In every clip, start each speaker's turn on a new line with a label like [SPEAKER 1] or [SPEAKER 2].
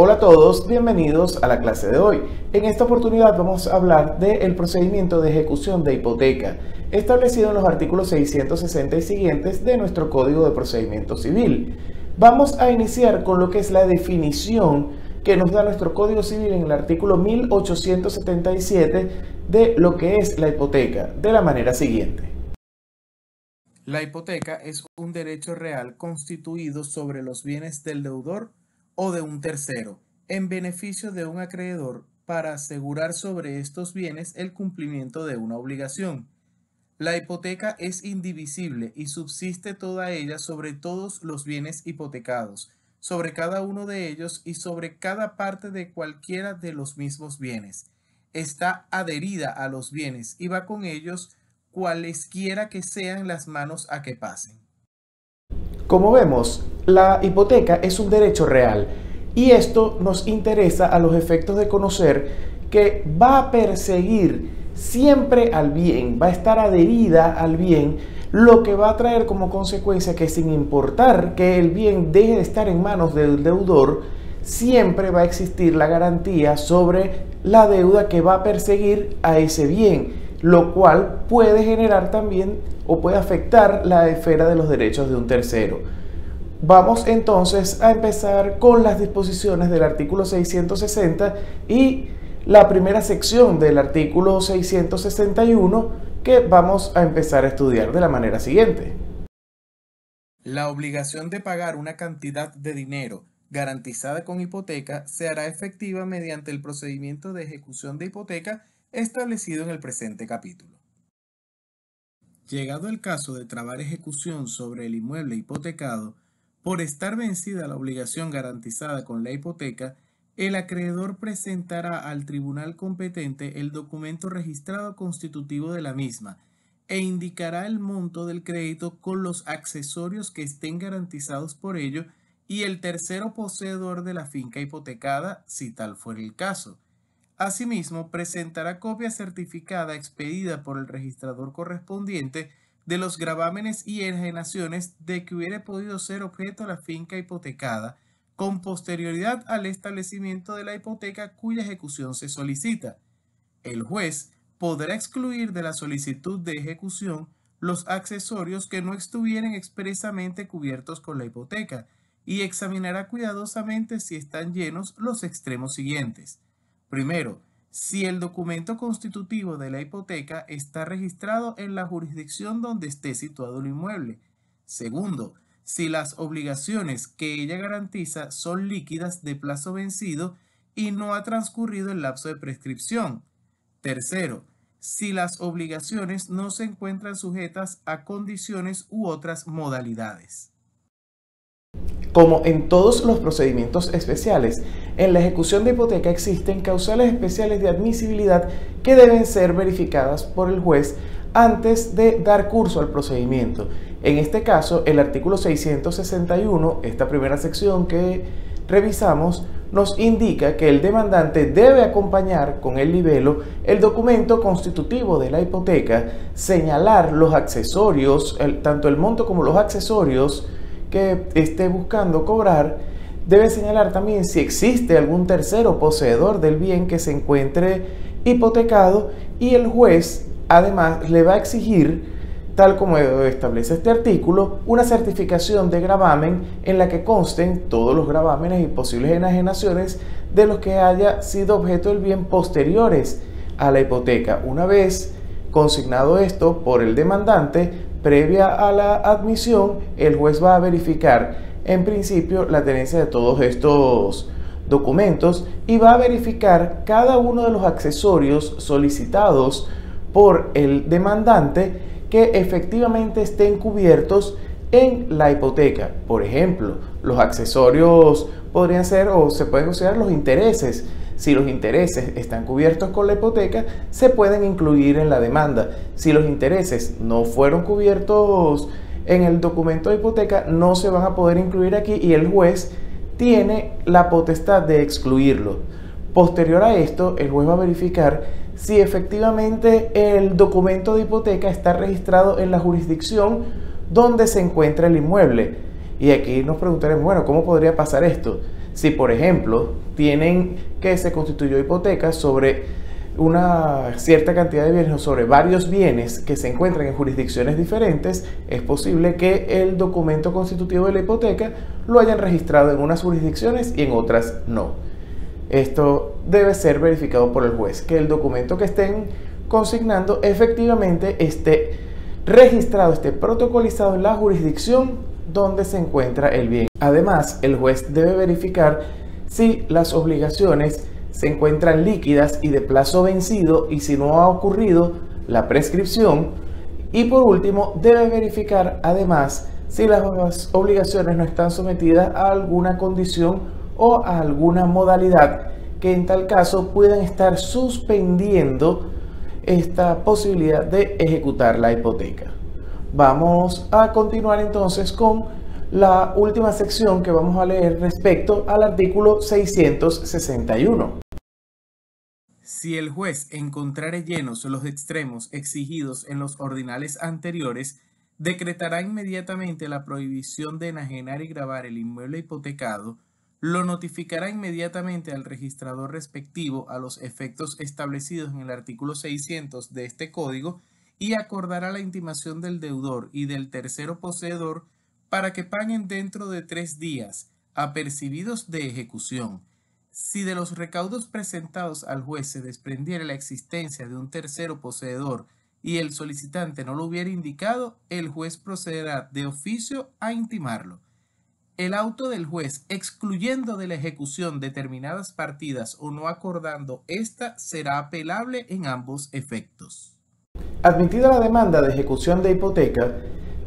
[SPEAKER 1] Hola a todos, bienvenidos a la clase de hoy. En esta oportunidad vamos a hablar del procedimiento de ejecución de hipoteca, establecido en los artículos 660 y siguientes de nuestro Código de Procedimiento Civil. Vamos a iniciar con lo que es la definición que nos da nuestro Código Civil en el artículo 1877 de lo que es la hipoteca, de la manera siguiente.
[SPEAKER 2] La hipoteca es un derecho real constituido sobre los bienes del deudor o de un tercero, en beneficio de un acreedor para asegurar sobre estos bienes el cumplimiento de una obligación. La hipoteca es indivisible y subsiste toda ella sobre todos los bienes hipotecados, sobre cada uno de ellos y sobre cada parte de cualquiera de los mismos bienes. Está adherida a los bienes y va con ellos cualesquiera que sean las manos a que pasen.
[SPEAKER 1] Como vemos, la hipoteca es un derecho real y esto nos interesa a los efectos de conocer que va a perseguir siempre al bien, va a estar adherida al bien, lo que va a traer como consecuencia que sin importar que el bien deje de estar en manos del deudor, siempre va a existir la garantía sobre la deuda que va a perseguir a ese bien, lo cual puede generar también o puede afectar la esfera de los derechos de un tercero. Vamos entonces a empezar con las disposiciones del artículo 660 y la primera sección del artículo 661 que vamos a empezar a estudiar de la manera siguiente.
[SPEAKER 2] La obligación de pagar una cantidad de dinero garantizada con hipoteca se hará efectiva mediante el procedimiento de ejecución de hipoteca establecido en el presente capítulo. Llegado el caso de trabar ejecución sobre el inmueble hipotecado, por estar vencida la obligación garantizada con la hipoteca, el acreedor presentará al tribunal competente el documento registrado constitutivo de la misma e indicará el monto del crédito con los accesorios que estén garantizados por ello y el tercero poseedor de la finca hipotecada, si tal fuera el caso. Asimismo, presentará copia certificada expedida por el registrador correspondiente de los gravámenes y enajenaciones de que hubiere podido ser objeto la finca hipotecada, con posterioridad al establecimiento de la hipoteca cuya ejecución se solicita. El juez podrá excluir de la solicitud de ejecución los accesorios que no estuvieren expresamente cubiertos con la hipoteca y examinará cuidadosamente si están llenos los extremos siguientes. Primero, si el documento constitutivo de la hipoteca está registrado en la jurisdicción donde esté situado el inmueble. Segundo, si las obligaciones que ella garantiza son líquidas de plazo vencido y no ha transcurrido el lapso de prescripción. Tercero, si las obligaciones no se encuentran sujetas a condiciones u otras modalidades.
[SPEAKER 1] Como en todos los procedimientos especiales, en la ejecución de hipoteca existen causales especiales de admisibilidad que deben ser verificadas por el juez antes de dar curso al procedimiento. En este caso, el artículo 661, esta primera sección que revisamos, nos indica que el demandante debe acompañar con el libelo el documento constitutivo de la hipoteca, señalar los accesorios, tanto el monto como los accesorios que esté buscando cobrar, debe señalar también si existe algún tercero poseedor del bien que se encuentre hipotecado y el juez además le va a exigir, tal como establece este artículo, una certificación de gravamen en la que consten todos los gravámenes y posibles enajenaciones de los que haya sido objeto del bien posteriores a la hipoteca. Una vez consignado esto por el demandante, previa a la admisión, el juez va a verificar en principio la tenencia de todos estos documentos y va a verificar cada uno de los accesorios solicitados por el demandante que efectivamente estén cubiertos en la hipoteca. Por ejemplo, los accesorios podrían ser o se pueden considerar los intereses. Si los intereses están cubiertos con la hipoteca, se pueden incluir en la demanda. Si los intereses no fueron cubiertos en el documento de hipoteca, no se van a poder incluir aquí y el juez tiene la potestad de excluirlo. Posterior a esto, el juez va a verificar si efectivamente el documento de hipoteca está registrado en la jurisdicción donde se encuentra el inmueble. Y aquí nos preguntaremos, bueno, ¿cómo podría pasar esto? Si, por ejemplo, tienen que se constituyó hipoteca sobre una cierta cantidad de bienes o sobre varios bienes que se encuentran en jurisdicciones diferentes, es posible que el documento constitutivo de la hipoteca lo hayan registrado en unas jurisdicciones y en otras no. Esto debe ser verificado por el juez, que el documento que estén consignando efectivamente esté registrado, esté protocolizado en la jurisdicción donde se encuentra el bien. Además, el juez debe verificar si las obligaciones se encuentran líquidas y de plazo vencido y si no ha ocurrido la prescripción. Y por último, debe verificar además si las obligaciones no están sometidas a alguna condición o a alguna modalidad que en tal caso puedan estar suspendiendo esta posibilidad de ejecutar la hipoteca. Vamos a continuar entonces con la última sección que vamos a leer respecto al artículo 661.
[SPEAKER 2] Si el juez encontrare llenos los extremos exigidos en los ordinales anteriores, decretará inmediatamente la prohibición de enajenar y gravar el inmueble hipotecado, lo notificará inmediatamente al registrador respectivo a los efectos establecidos en el artículo 600 de este código y acordará la intimación del deudor y del tercero poseedor para que paguen dentro de 3 días, apercibidos de ejecución. Si de los recaudos presentados al juez se desprendiera la existencia de un tercero poseedor y el solicitante no lo hubiera indicado, el juez procederá de oficio a intimarlo. El auto del juez, excluyendo de la ejecución determinadas partidas o no acordando esta, será apelable en ambos efectos.
[SPEAKER 1] Admitida la demanda de ejecución de hipoteca,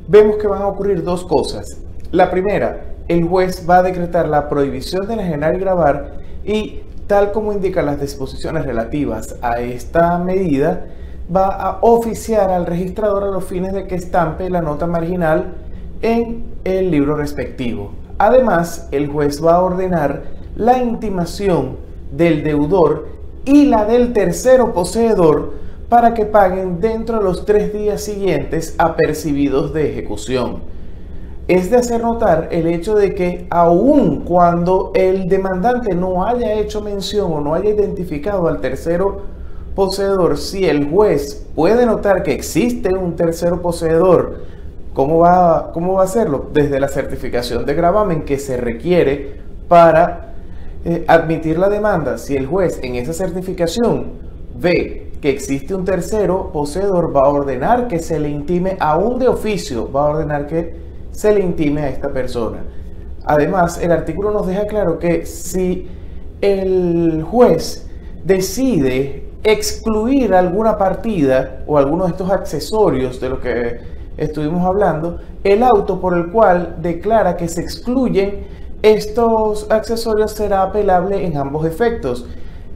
[SPEAKER 1] vemos que van a ocurrir dos cosas. La primera, el juez va a decretar la prohibición de enajenar y gravar y, tal como indican las disposiciones relativas a esta medida, va a oficiar al registrador a los fines de que estampe la nota marginal en el libro respectivo. Además, el juez va a ordenar la intimación del deudor y la del tercero poseedor para que paguen dentro de los 3 días siguientes apercibidos de ejecución. Es de hacer notar el hecho de que aun cuando el demandante no haya hecho mención o no haya identificado al tercero poseedor, si el juez puede notar que existe un tercero poseedor, ¿cómo va a hacerlo? Desde la certificación de gravamen que se requiere para admitir la demanda. Si el juez en esa certificación ve que existe un tercero poseedor, va a ordenar que se le intime, aún de oficio, va a ordenar que se le intime a esta persona. Además, el artículo nos deja claro que si el juez decide excluir alguna partida o alguno de estos accesorios de lo que estuvimos hablando, el auto por el cual declara que se excluyen estos accesorios será apelable en ambos efectos.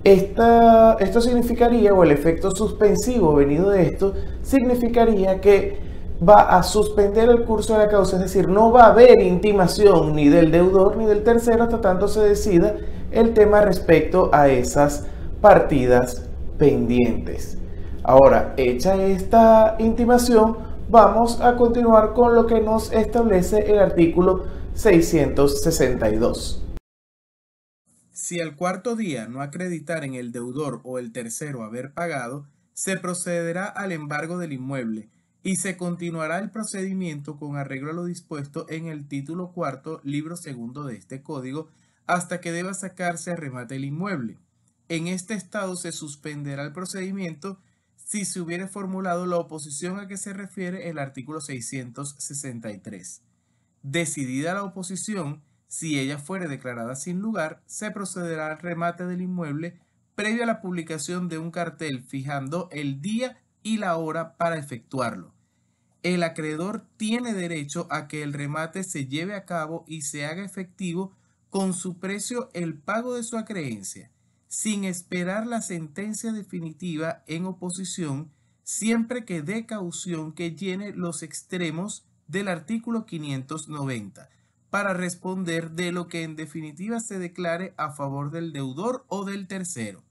[SPEAKER 1] Esto significaría, o el efecto suspensivo venido de esto, significaría que va a suspender el curso de la causa, es decir, no va a haber intimación ni del deudor ni del tercero hasta tanto se decida el tema respecto a esas partidas pendientes. Ahora, hecha esta intimación, vamos a continuar con lo que nos establece el artículo 662.
[SPEAKER 2] Si al cuarto día no acreditaren el deudor o el tercero haber pagado, se procederá al embargo del inmueble y se continuará el procedimiento con arreglo a lo dispuesto en el título cuarto, libro segundo de este código, hasta que deba sacarse a remate el inmueble. En este estado se suspenderá el procedimiento si se hubiere formulado la oposición a que se refiere el artículo 663. Decidida la oposición, si ella fuere declarada sin lugar, se procederá al remate del inmueble previo a la publicación de un cartel fijando el día y la hora para efectuarlo. El acreedor tiene derecho a que el remate se lleve a cabo y se haga efectivo con su precio el pago de su acreencia, sin esperar la sentencia definitiva en oposición, siempre que dé caución que llene los extremos del artículo 590, para responder de lo que en definitiva se declare a favor del deudor o del tercero.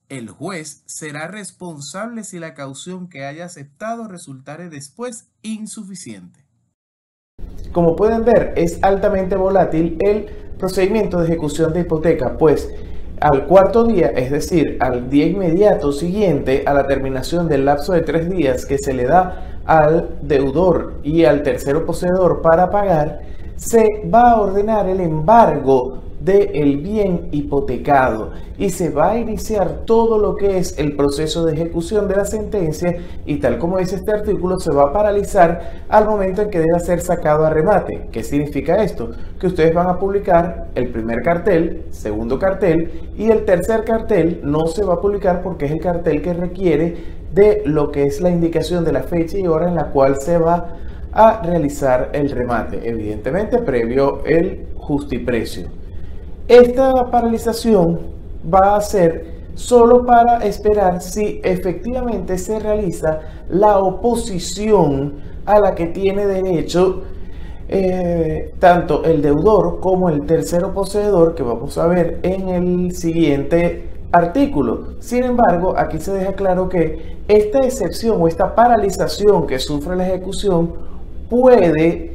[SPEAKER 2] El juez será responsable si la caución que haya aceptado resultare después insuficiente.
[SPEAKER 1] Como pueden ver, es altamente volátil el procedimiento de ejecución de hipoteca, pues al cuarto día, es decir, al día inmediato siguiente a la terminación del lapso de 3 días que se le da al deudor y al tercero poseedor para pagar, se va a ordenar el embargo del bien hipotecado y se va a iniciar todo lo que es el proceso de ejecución de la sentencia, y tal como dice este artículo, se va a paralizar al momento en que deba ser sacado a remate. ¿Qué significa esto? Que ustedes van a publicar el primer cartel, segundo cartel, y el tercer cartel no se va a publicar porque es el cartel que requiere de lo que es la indicación de la fecha y hora en la cual se va a realizar el remate, evidentemente previo el justiprecio. Esta paralización va a ser solo para esperar si efectivamente se realiza la oposición a la que tiene derecho tanto el deudor como el tercero poseedor, que vamos a ver en el siguiente artículo. Sin embargo, aquí se deja claro que esta excepción o esta paralización que sufre la ejecución puede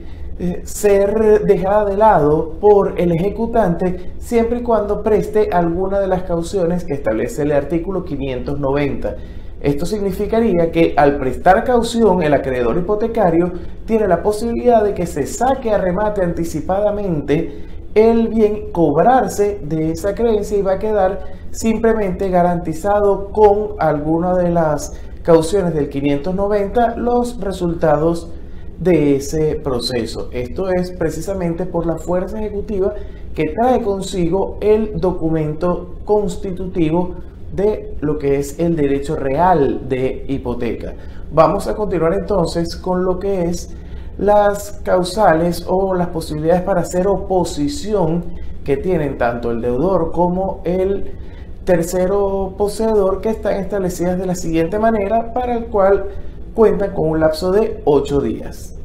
[SPEAKER 1] ser dejada de lado por el ejecutante siempre y cuando preste alguna de las cauciones que establece el artículo 590. Esto significaría que al prestar caución, el acreedor hipotecario tiene la posibilidad de que se saque a remate anticipadamente el bien, cobrarse de esa creencia, y va a quedar simplemente garantizado con alguna de las cauciones del 590 los resultados de ese proceso. Esto es precisamente por la fuerza ejecutiva que trae consigo el documento constitutivo de lo que es el derecho real de hipoteca. Vamos a continuar entonces con lo que es las causales o las posibilidades para hacer oposición que tienen tanto el deudor como el tercero poseedor, que están establecidas de la siguiente manera, para el cual cuentan con un lapso de 8 días.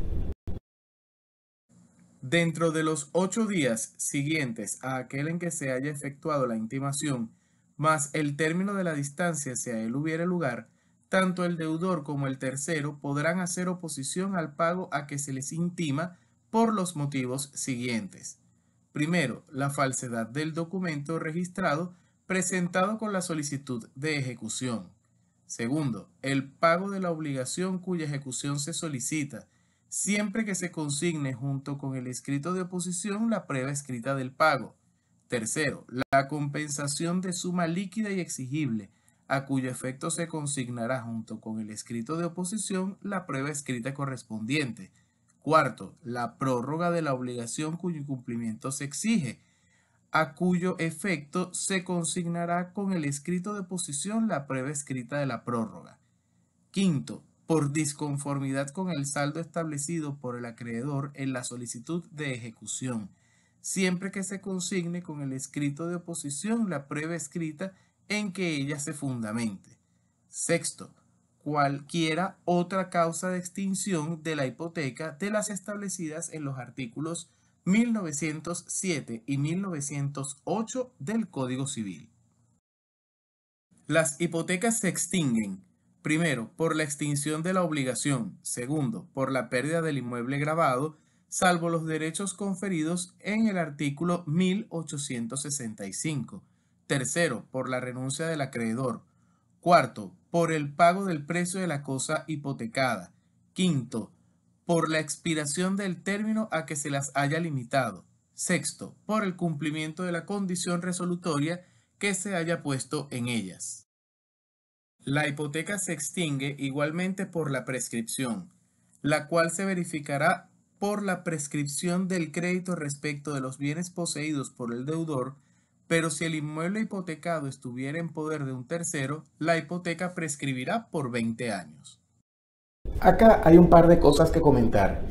[SPEAKER 2] Dentro de los 8 días siguientes a aquel en que se haya efectuado la intimación, más el término de la distancia si a él hubiere lugar, tanto el deudor como el tercero podrán hacer oposición al pago a que se les intima por los motivos siguientes. Primero, la falsedad del documento registrado presentado con la solicitud de ejecución. Segundo, el pago de la obligación cuya ejecución se solicita, siempre que se consigne junto con el escrito de oposición la prueba escrita del pago. Tercero, la compensación de suma líquida y exigible, a cuyo efecto se consignará junto con el escrito de oposición la prueba escrita correspondiente. Cuarto, la prórroga de la obligación cuyo incumplimiento se exige, a cuyo efecto se consignará con el escrito de oposición la prueba escrita de la prórroga. Quinto, por disconformidad con el saldo establecido por el acreedor en la solicitud de ejecución, siempre que se consigne con el escrito de oposición la prueba escrita en que ella se fundamente. Sexto, cualquiera otra causa de extinción de la hipoteca de las establecidas en los artículos 1907 y 1908 del Código Civil. Las hipotecas se extinguen, primero, por la extinción de la obligación, segundo, por la pérdida del inmueble gravado, salvo los derechos conferidos en el artículo 1865, tercero, por la renuncia del acreedor, cuarto, por el pago del precio de la cosa hipotecada, quinto, por la expiración del término a que se las haya limitado. Sexto, por el cumplimiento de la condición resolutoria que se haya puesto en ellas. La hipoteca se extingue igualmente por la prescripción, la cual se verificará por la prescripción del crédito respecto de los bienes poseídos por el deudor, pero si el inmueble hipotecado estuviera en poder de un tercero, la hipoteca prescribirá por 20 años.
[SPEAKER 1] Acá hay un par de cosas que comentar.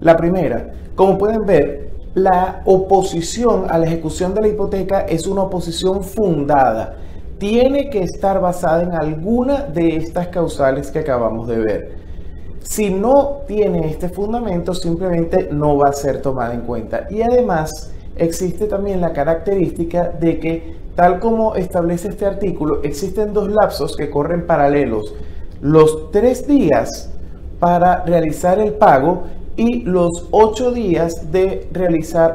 [SPEAKER 1] La primera, como pueden ver, la oposición a la ejecución de la hipoteca es una oposición fundada. Tiene que estar basada en alguna de estas causales que acabamos de ver. Si no tiene este fundamento, simplemente no va a ser tomada en cuenta. Y además, existe también la característica de que, tal como establece este artículo, existen dos lapsos que corren paralelos. Los 3 días para realizar el pago y los 8 días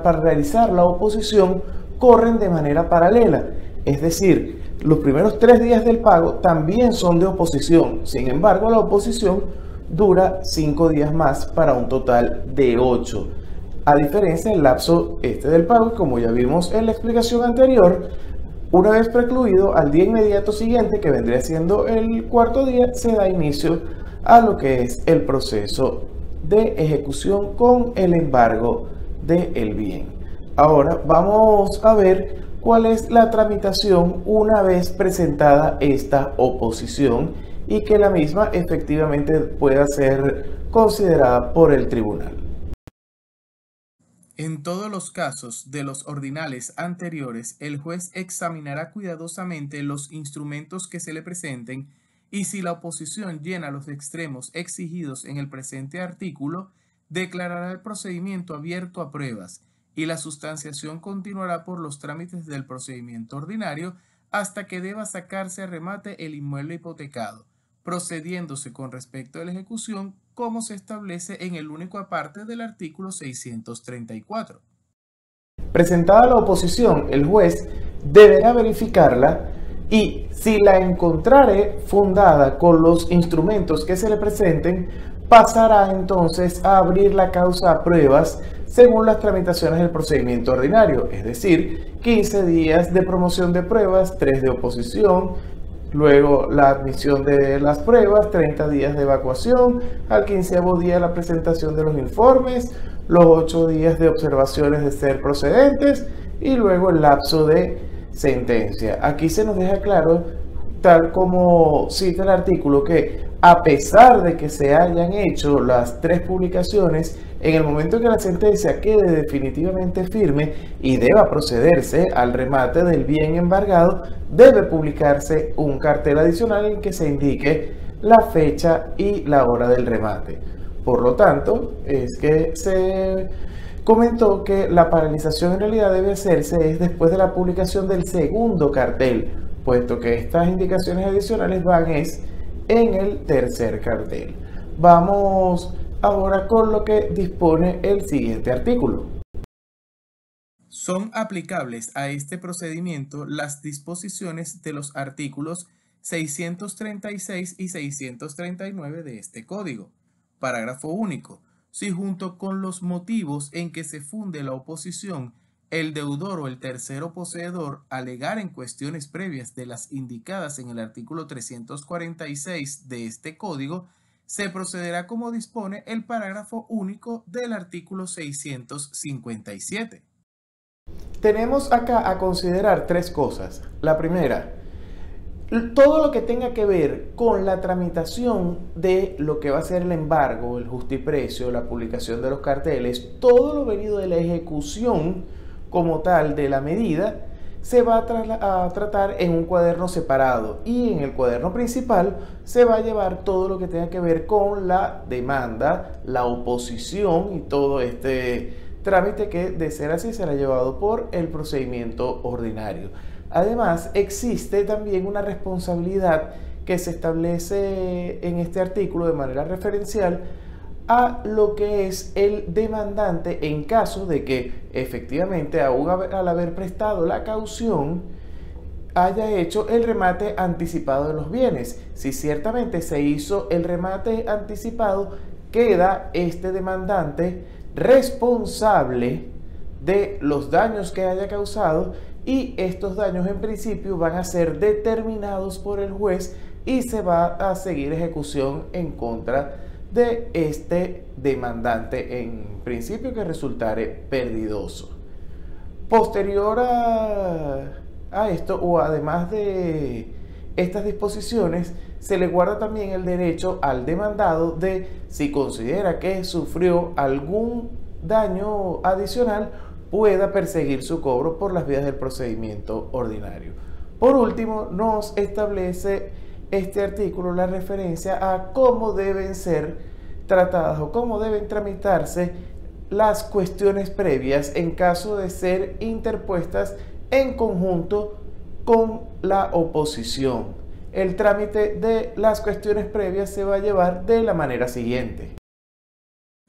[SPEAKER 1] para realizar la oposición corren de manera paralela. Es decir, los primeros 3 días del pago también son de oposición. Sin embargo, la oposición dura 5 días más para un total de 8. A diferencia del lapso del pago, como ya vimos en la explicación anterior, una vez precluido, al día inmediato siguiente, que vendría siendo el cuarto día, se da inicio a lo que es el proceso de ejecución con el embargo del bien. Ahora vamos a ver cuál es la tramitación una vez presentada esta oposición y que la misma efectivamente pueda ser considerada por el tribunal.
[SPEAKER 2] En todos los casos de los ordinales anteriores, el juez examinará cuidadosamente los instrumentos que se le presenten y si la oposición llena los extremos exigidos en el presente artículo, declarará el procedimiento abierto a pruebas y la sustanciación continuará por los trámites del procedimiento ordinario hasta que deba sacarse a remate el inmueble hipotecado, procediéndose con respecto a la ejecución como se establece en el único aparte del artículo 634.
[SPEAKER 1] Presentada la oposición, el juez deberá verificarla y si la encontrare fundada con los instrumentos que se le presenten, pasará entonces a abrir la causa a pruebas según las tramitaciones del procedimiento ordinario, es decir, 15 días de promoción de pruebas, 3 de oposición, luego la admisión de las pruebas, 30 días de evacuación, al 15º día la presentación de los informes, los 8 días de observaciones de ser procedentes y luego el lapso de sentencia. Aquí se nos deja claro, tal como cita el artículo, que a pesar de que se hayan hecho las 3 publicaciones, en el momento que la sentencia quede definitivamente firme y deba procederse al remate del bien embargado, debe publicarse un cartel adicional en que se indique la fecha y la hora del remate. Por lo tanto, es que se comentó que la paralización en realidad debe hacerse después de la publicación del segundo cartel, puesto que estas indicaciones adicionales van en el tercer cartel. Vamos ahora con lo que dispone el siguiente artículo.
[SPEAKER 2] Son aplicables a este procedimiento las disposiciones de los artículos 636 y 639 de este Código. Parágrafo único. Si junto con los motivos en que se funde la oposición, el deudor o el tercero poseedor alegaren cuestiones previas de las indicadas en el artículo 346 de este Código, se procederá como dispone el parágrafo único del artículo 657.
[SPEAKER 1] Tenemos acá a considerar 3 cosas. La primera, todo lo que tenga que ver con la tramitación de lo que va a ser el embargo, el justiprecio, la publicación de los carteles, todo lo venido de la ejecución como tal de la medida, se va a tratar en un cuaderno separado y en el cuaderno principal se va a llevar todo lo que tenga que ver con la demanda, la oposición y todo este trámite que, de ser así, será llevado por el procedimiento ordinario. Además, existe también una responsabilidad que se establece en este artículo de manera referencial a lo que es el demandante en caso de que efectivamente, aún al haber prestado la caución, haya hecho el remate anticipado de los bienes. Si ciertamente se hizo el remate anticipado, queda este demandante responsable de los daños que haya causado y estos daños en principio van a ser determinados por el juez y se va a seguir ejecución en contra de este demandante en principio que resultare perdidoso. Posterior a esto, o además de estas disposiciones, se le guarda también el derecho al demandado de, si considera que sufrió algún daño adicional, pueda perseguir su cobro por las vías del procedimiento ordinario. Por último, nos establece este artículo la referencia a cómo deben ser tratadas o cómo deben tramitarse las cuestiones previas en caso de ser interpuestas en conjunto con la oposición. El trámite de las cuestiones previas se va a llevar de la manera siguiente.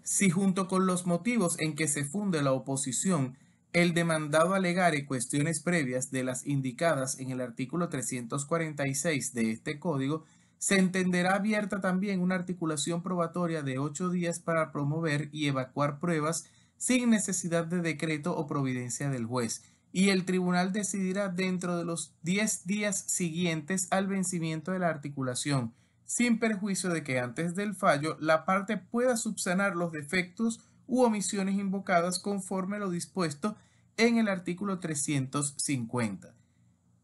[SPEAKER 2] Si junto con los motivos en que se funde la oposición, el demandado alegare cuestiones previas de las indicadas en el artículo 346 de este Código, se entenderá abierta también una articulación probatoria de 8 días para promover y evacuar pruebas sin necesidad de decreto o providencia del juez, y el tribunal decidirá dentro de los 10 días siguientes al vencimiento de la articulación, sin perjuicio de que antes del fallo la parte pueda subsanar los defectos u omisiones invocadas conforme lo dispuesto en el artículo 350.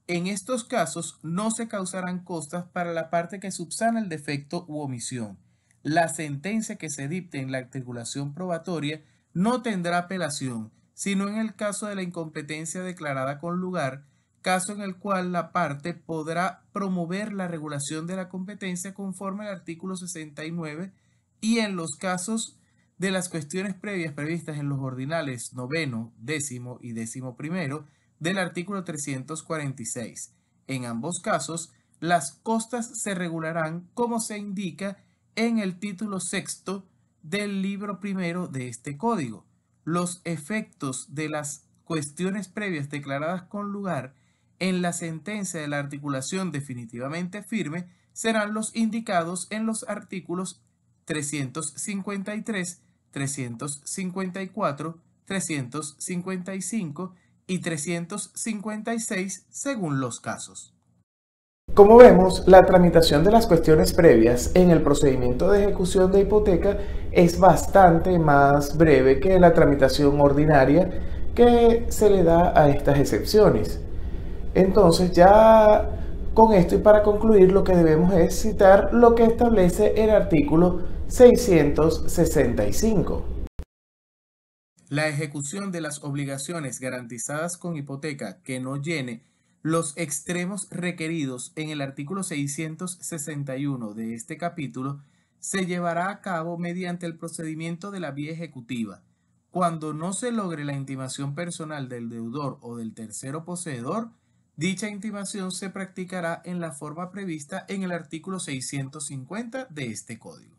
[SPEAKER 2] En estos casos no se causarán costas para la parte que subsana el defecto u omisión. La sentencia que se dicte en la articulación probatoria no tendrá apelación, sino en el caso de la incompetencia declarada con lugar, caso en el cual la parte podrá promover la regulación de la competencia conforme al artículo 69, y en los casos de las cuestiones previas previstas en los ordinales 9º, 10º y 11º del artículo 346. En ambos casos, las costas se regularán como se indica en el título sexto del libro primero de este Código. Los efectos de las cuestiones previas declaradas con lugar en la sentencia de la articulación definitivamente firme serán los indicados en los artículos 353, 354, 355 y 356 según los casos.
[SPEAKER 1] Como vemos, la tramitación de las cuestiones previas en el procedimiento de ejecución de hipoteca es bastante más breve que la tramitación ordinaria que se le da a estas excepciones. Entonces, ya con esto y para concluir, lo que debemos es citar lo que establece el artículo 665.
[SPEAKER 2] La ejecución de las obligaciones garantizadas con hipoteca que no llene los extremos requeridos en el artículo 661 de este capítulo se llevará a cabo mediante el procedimiento de la vía ejecutiva. Cuando no se logre la intimación personal del deudor o del tercero poseedor, dicha intimación se practicará en la forma prevista en el artículo 650 de este Código.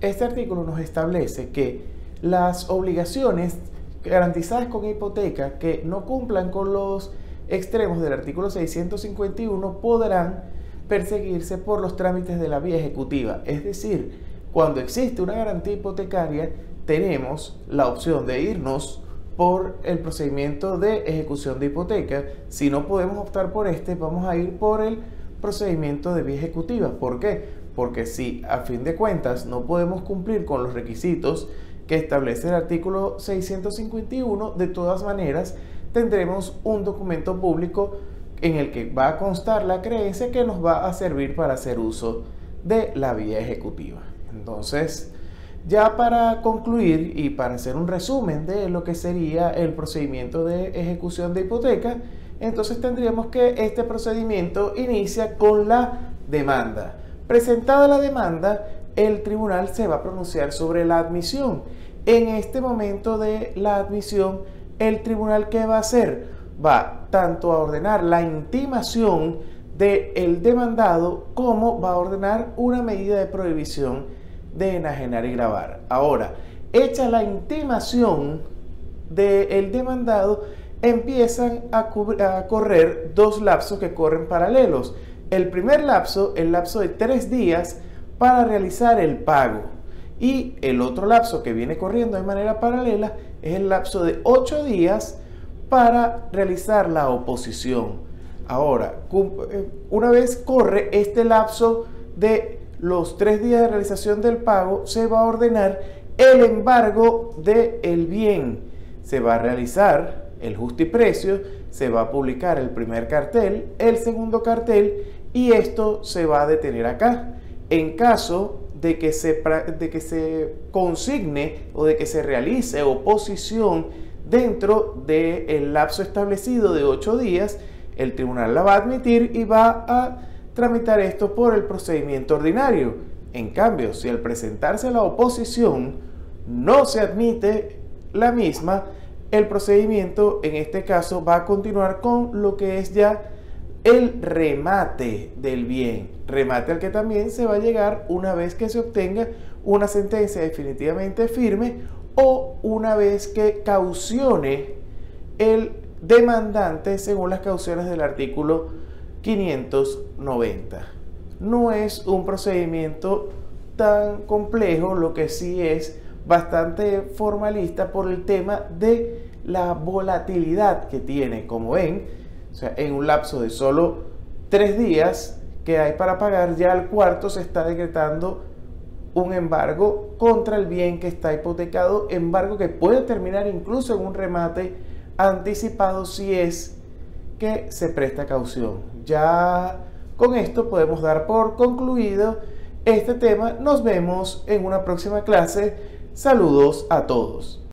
[SPEAKER 1] Este artículo nos establece que las obligaciones garantizadas con hipoteca que no cumplan con los extremos del artículo 651 podrán perseguirse por los trámites de la vía ejecutiva. Es decir, cuando existe una garantía hipotecaria, tenemos la opción de irnos por el procedimiento de ejecución de hipoteca. Si no podemos optar por este, vamos a ir por el procedimiento de vía ejecutiva. ¿Por qué? Porque si a fin de cuentas no podemos cumplir con los requisitos que establece el artículo 651, de todas maneras tendremos un documento público en el que va a constar la creencia que nos va a servir para hacer uso de la vía ejecutiva. Entonces, ya para concluir y para hacer un resumen de lo que sería el procedimiento de ejecución de hipoteca, entonces tendríamos que este procedimiento inicia con la demanda. Presentada la demanda, el tribunal se va a pronunciar sobre la admisión. En este momento de la admisión, el tribunal, ¿qué va a hacer? Va tanto a ordenar la intimación del demandado como va a ordenar una medida de prohibición de enajenar y gravar. Ahora, hecha la intimación del demandado, empiezan a correr dos lapsos que corren paralelos. El primer lapso, el lapso de 3 días para realizar el pago, y el otro lapso que viene corriendo de manera paralela es el lapso de 8 días para realizar la oposición. Ahora, una vez corre este lapso de los 3 días de realización del pago, se va a ordenar el embargo del bien. Se va a realizar el justiprecio, se va a publicar el primer cartel, el segundo cartel, y esto se va a detener acá. En caso de que se consigne o de que se realice oposición dentro del lapso establecido de 8 días, el tribunal la va a admitir y va a tramitar esto por el procedimiento ordinario. En cambio, si al presentarse la oposición no se admite la misma, el procedimiento en este caso va a continuar con lo que es ya el remate del bien, remate al que también se va a llegar una vez que se obtenga una sentencia definitivamente firme o una vez que caucione el demandante según las cauciones del artículo 590. No es un procedimiento tan complejo, lo que sí es bastante formalista por el tema de la volatilidad que tiene. Como ven, o sea, en un lapso de solo 3 días que hay para pagar, ya al cuarto se está decretando un embargo contra el bien que está hipotecado, embargo que puede terminar incluso en un remate anticipado si es que se presta caución. Ya con esto podemos dar por concluido este tema. Nos vemos en una próxima clase. Saludos a todos.